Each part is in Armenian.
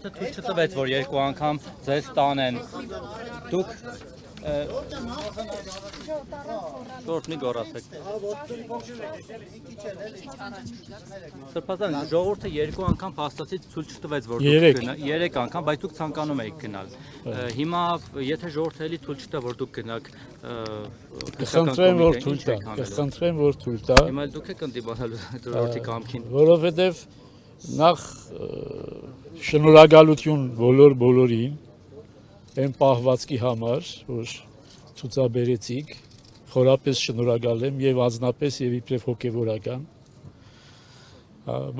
ժողովուրդը ցույց չտվեց, որ երկու անգամ ձեզ տանեն։ Դուք Շորտ մի գոռացեք։ Սրբազան ժողովուրդը երկու անգամ փաստացի ցույց չտվեց, որ դուք գնաք, 3 անգամ, բայց դուք ցանկանում եք գնալ։ Հիմա եթե ժողովուրդը էլի ցույց չտա, որ դուք գնաք, կխնդրեմ, որ ցույց տա, կխնդրեմ, որ ցույց տա։ Հիմա դուք եք ընդդիմանալու ժողովրդի կամքին։ Որովհետև նախ շնորհակալություն բոլորին այն պահվածքի համար, որ ցուցաբերեցիք, խորապես շնորհակալ եմ եւ անձնապես եւ իբրև հոգեվորական,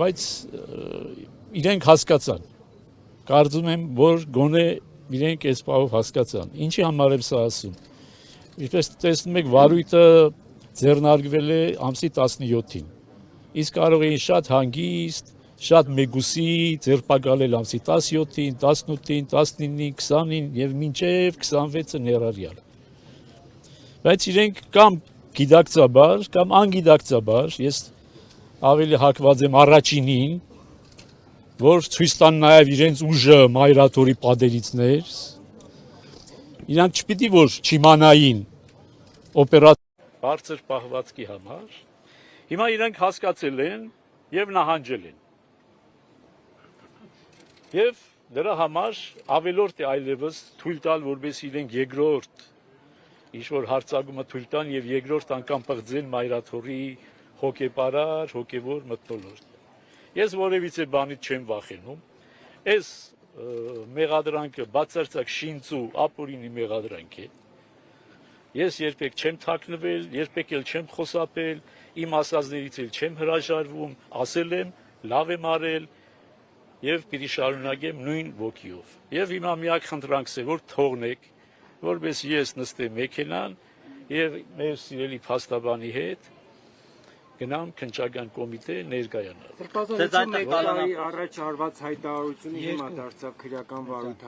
բայց իրենք հասկացան, կարծում եմ, որ գոնե իրենք այս բանով հասկացան, ինչի համար եմ սա ասում, ինչպես տեսնում եք, վարույթը ձեռնարկվել է ամսի 17-ին, իսկ կարող էին շատ հանգիստ, շատ մեգուսի ձերբակալել ամսի 17-ին, 18-ին, 19-ին, 20-ին եւ մինչեւ 26-ը ներառյալ։ Բայց իրենք կամ գիտակցաբար, կամ անգիտակցաբար, ես ավելի հակված եմ առաջինին, որ ցույց տան նաեւ իրենց ուժը մայրաթորի պատերիցներ, իրանք չպիտի որ չիմանային օպերատիվ բարձր պահվածքի համար, հիմա իրանք հասկացել են եւ նահանջել են։ Եվ դրա համար ավելորդ է այլևս թույլ տալ, որպես իրենք երկրորդ ինչ-որ հարցակումը թույլ տան եւ երկրորդ անգամ պղծեն մայրաթորի հոգեպարար, հոգեվոր մթնոլորտ։ Ես որևիցե բանից չեմ վախենում։ Այս մեղադրանքը բացարձակ շինծու ապօրինի մեղադրանք է։ Ես երբեք չեմ թաքնվել, երբեք էլ չեմ խոսապել, իմ ասածներից էլ չեմ հրաժարվում, ասել եմ, լավ եմ արել եւ պիտի շարունակեմ նույն ոգիով։ Եվ հիմա միակ խնդրանքս է, որ թողնեք, որպես ես նստեմ մեքենան եւ մեր սիրելի փաստաբանի հետ գնամ քննչական կոմիտե ներկայանալ։ Սրբազան մեկ տարի առաջ արված հայտարարությունը հիմա դարձավ քրեական վարույթ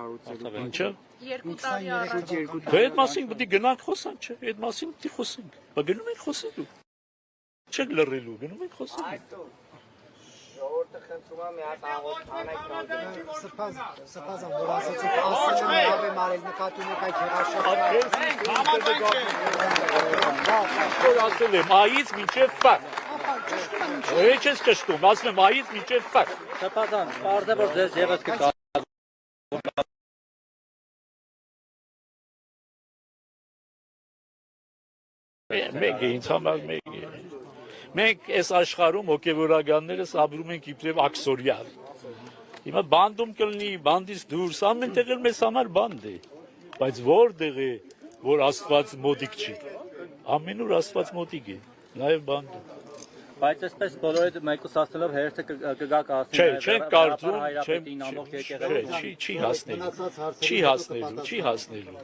Ինչը։ 2 տարի առաջ Դե այդ մասին պետք է գնանք խոսանք, չէ՞։ Այդ մասին պետք է խոսենք։ Բա գնում ենք խոսելու։ Չեք լռելու, գնում ենք խոսելու։ Ժողովուրդը խնդրում է մի հատ աղոթանեք Սրբազան, որ ասացիք ասել եմ լավ եմ արել նկատի ունեք այդ Որ ասել եմ այից մինչև ֆակ։ Ոչ ես կշտում, ասում եմ այից մինչև ֆակ։ Սրբազան, պարզ է որ ձեզ եւս կգա։ Մեկ է, ինձ համար մեկ է։ Մենք այս աշխարհում հոգևորականներս ապրում ենք իբրև աքսորյալ։ Հիմա բանդում կլինի, բանդից դուրս, ամեն տեղ էլ մեզ համար բանդ է։ Բայց որտեղ է, որ Աստված մոտիկ չի։ Ամենուր Աստված մոտիկ է, նաև բանդում։ Բայց այսպես բոլորը մեկուսացնելով հերթը կգա կասին։ Չէ, չենք կարծում,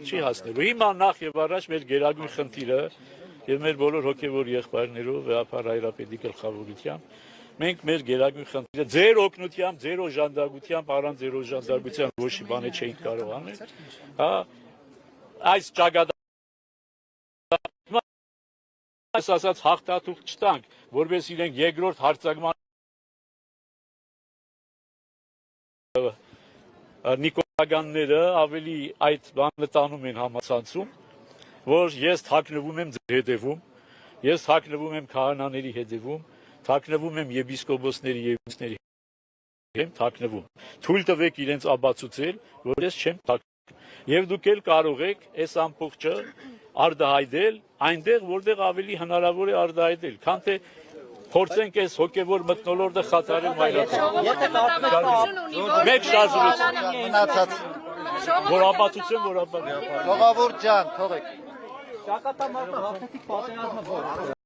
չի հասնելու։ Հիմա նախ եւ առաջ մեր գերագույն խնդիրը եւ մեր բոլոր հոգեվոր եղբայրներով վեհապար հայրապետի գլխավորությամբ մենք մեր գերագույն խնդիրը ձեր օգնությամբ, ձեր օժանդակությամբ, առանց ձեր օժանդակության ոչ մի բան չէինք կարող անել, հա, այս ճակատագրի ասած հաղթաթուղթ չտանք, որպես իրենք երկրորդ հարձակման նիկոլականները ավելի այդ բանը տանում են համացանցում, որ ես թաքնվում եմ ձեր հետևում, ես թաքնվում եմ քահանաների հետևում, թաքնվում եմ եպիսկոպոսների եւ ուսների եմ թաքնվում։ Թույլ տվեք իրենց ապացուցել, որ ես չեմ թաքնվում։ Եվ դուք էլ կարող եք այս ամբողջը արտահայտել այնտեղ, որտեղ ավելի հնարավոր է արտահայտել, քան թե փորձենք այս հոգեվոր մթնոլորտը խաթարել մայրաթորին։ Մեկ շարժություն մնացած որ ապացուցեմ, որ ապացուցեմ։ Ժողովուրդ ջան, թողեք Ճակատամարտը հաղթեցիք պատերազմը որ